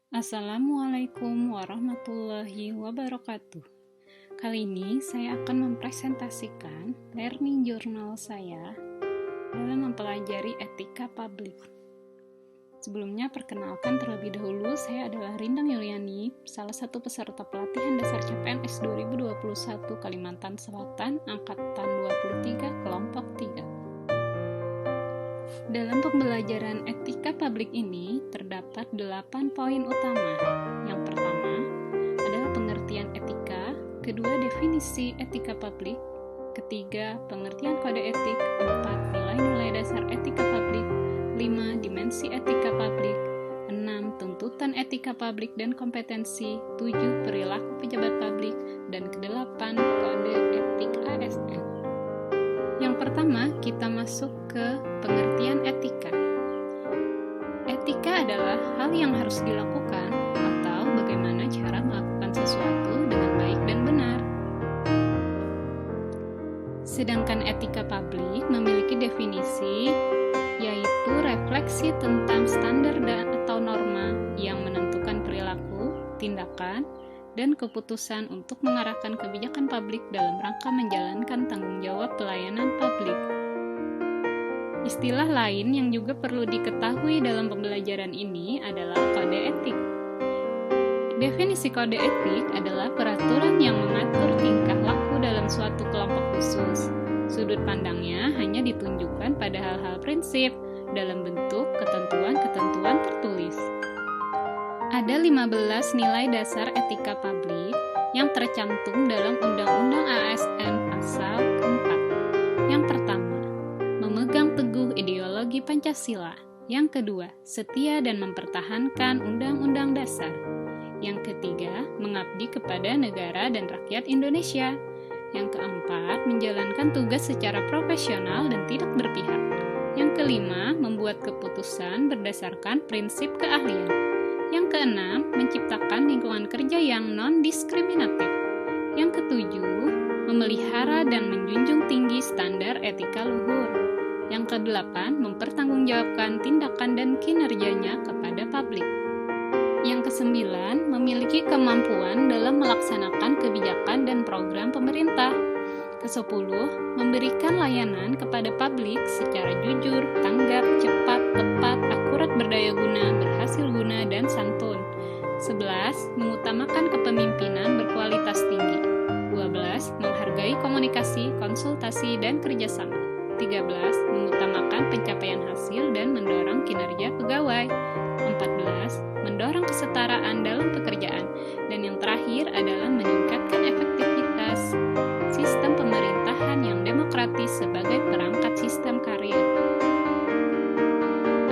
Assalamualaikum warahmatullahi wabarakatuh. Kali ini saya akan mempresentasikan learning journal saya dalam mempelajari etika publik. Sebelumnya, perkenalkan terlebih dahulu, saya adalah Rindang Yuliani, salah satu peserta pelatihan dasar CPNS 2021 Kalimantan Selatan, Angkatan 23, Kelompok 3. Dalam pembelajaran etika publik ini terdapat 8 poin utama. Yang pertama adalah pengertian etika, kedua definisi etika publik, ketiga pengertian kode etik, 4 nilai-nilai dasar etika publik, 5 dimensi etika publik, 6 tuntutan etika publik dan kompetensi, 7 perilaku pejabat publik, dan ke-8 kode etik ASN. Yang pertama, kita masuk ke pengertian etika. Etika adalah hal yang harus dilakukan atau bagaimana cara melakukan sesuatu dengan baik dan benar. Sedangkan etika publik memiliki definisi, yaitu refleksi tentang standar atau norma yang menentukan perilaku, tindakan, dan keputusan untuk mengarahkan kebijakan publik dalam rangka menjalankan tanggung jawab pelayanan publik. Istilah lain yang juga perlu diketahui dalam pembelajaran ini adalah kode etik. Definisi kode etik adalah peraturan yang mengatur tingkah laku dalam suatu kelompok khusus. Sudut pandangnya hanya ditunjukkan pada hal-hal prinsip dalam bentuk ketentuan-ketentuan tertulis. Ada 15 nilai dasar etika publik yang tercantum dalam Undang-Undang ASN Pasal 4. Yang pertama, memegang teguh ideologi Pancasila. Yang kedua, setia dan mempertahankan Undang-Undang Dasar. Yang ketiga, mengabdi kepada negara dan rakyat Indonesia. Yang keempat, menjalankan tugas secara profesional dan tidak berpihak. Yang kelima, membuat keputusan berdasarkan prinsip keahlian. Yang keenam, menciptakan lingkungan kerja yang non-diskriminatif. Yang ketujuh, memelihara dan menjunjung tinggi standar etika luhur. Yang kedelapan, mempertanggungjawabkan tindakan dan kinerjanya kepada publik. Yang kesembilan, memiliki kemampuan dalam melaksanakan kebijakan dan program pemerintah. Kesepuluh, memberikan layanan kepada publik secara jujur, tanggap, cepat, tepat, akurat, berdaya guna, berhasil guna, dan santun. 11. Mengutamakan kepemimpinan berkualitas tinggi. 12. Menghargai komunikasi, konsultasi, dan kerjasama. 13. Mengutamakan pencapaian hasil dan mendorong kinerja pegawai. 14. Mendorong kesetaraan dalam pekerjaan. Dan yang terakhir adalah meningkatkan efektivitas sistem pemerintahan yang demokratis sebagai perangkat sistem karir.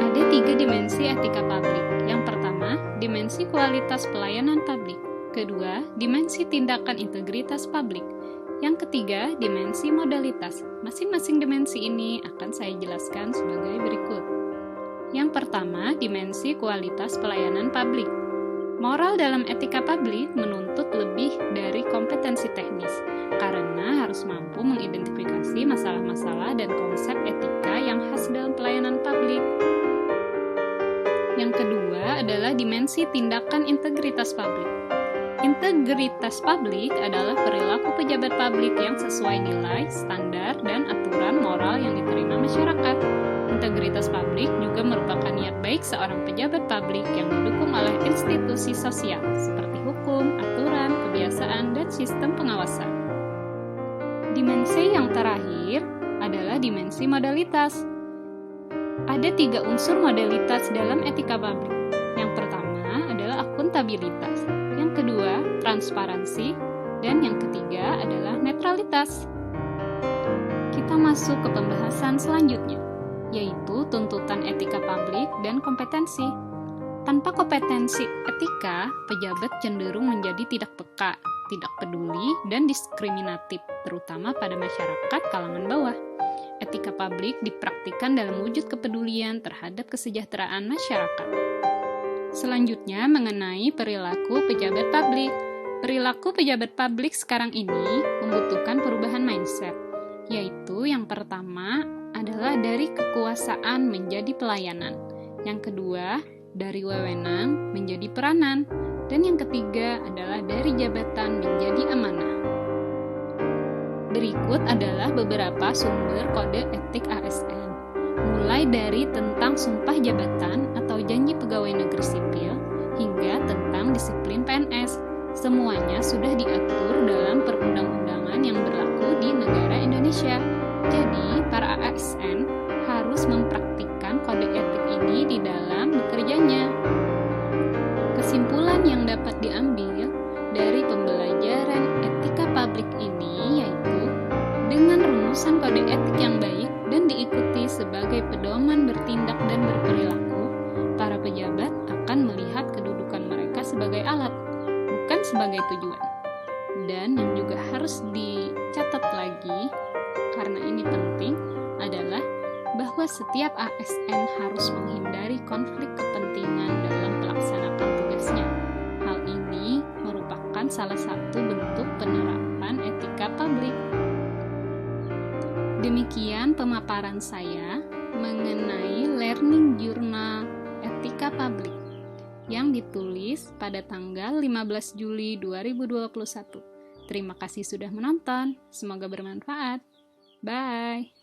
Ada 3 dimensi etika publik. Yang pertama, dimensi kualitas pelayanan publik. Kedua, dimensi tindakan integritas publik. Yang ketiga, dimensi modalitas. Masing-masing dimensi ini akan saya jelaskan sebagai berikut. Yang pertama, dimensi kualitas pelayanan publik. Moral dalam etika publik menuntut lebih dari kompetensi teknis, karena harus mampu mengidentifikasi masalah-masalah dan konsep etika yang khas dalam pelayanan publik. Yang kedua adalah dimensi tindakan integritas publik. Integritas publik adalah perilaku pejabat publik yang sesuai nilai, standar, dan aturan moral yang diterima masyarakat. Integritas publik juga merupakan niat baik seorang pejabat publik yang didukung oleh institusi sosial seperti hukum, aturan, kebiasaan, dan sistem pengawasan. Dimensi yang terakhir adalah dimensi modalitas. Ada 3 unsur modalitas dalam etika publik. Yang pertama adalah akuntabilitas, yang kedua transparansi, dan yang ketiga adalah netralitas. Kita masuk ke pembahasan selanjutnya, yaitu tuntutan etika publik dan kompetensi. Tanpa kompetensi etika, pejabat cenderung menjadi tidak peka, tidak peduli, dan diskriminatif, terutama pada masyarakat kalangan bawah. Etika publik dipraktikkan dalam wujud kepedulian terhadap kesejahteraan masyarakat. Selanjutnya, mengenai perilaku pejabat publik. Perilaku pejabat publik sekarang ini membutuhkan perubahan mindset, yaitu yang pertama adalah dari kekuasaan menjadi pelayanan. Yang kedua, dari wewenang menjadi peranan, dan yang ketiga adalah dari jabatan menjadi amanah. Berikut adalah beberapa sumber kode etik ASN, mulai dari tentang sumpah jabatan atau janji pegawai negeri sipil, hingga tentang disiplin PNS. Semuanya sudah diatur dalam perundang-undangan yang berlaku di negara Indonesia. Jadi, para ASN harus mempraktikkan kode etik ini di dalam bekerjanya. Kesimpulan yang dapat diambil dari pembelajaran etika publik ini yaitu dengan rumusan kode etik yang baik dan diikuti sebagai pedoman bertindak dan berperilaku, para pejabat akan melihat kedudukan mereka sebagai alat, bukan sebagai tujuan. Dan yang juga harus dicatat lagi, karena ini penting, adalah bahwa setiap ASN harus menghindari konflik kepentingan dalam melaksanakan tugasnya. Hal ini merupakan salah satu bentuk penerapan etika publik. Demikian pemaparan saya mengenai Learning Journal Etika Publik yang ditulis pada tanggal 15 Juli 2021. Terima kasih sudah menonton, semoga bermanfaat. Bye!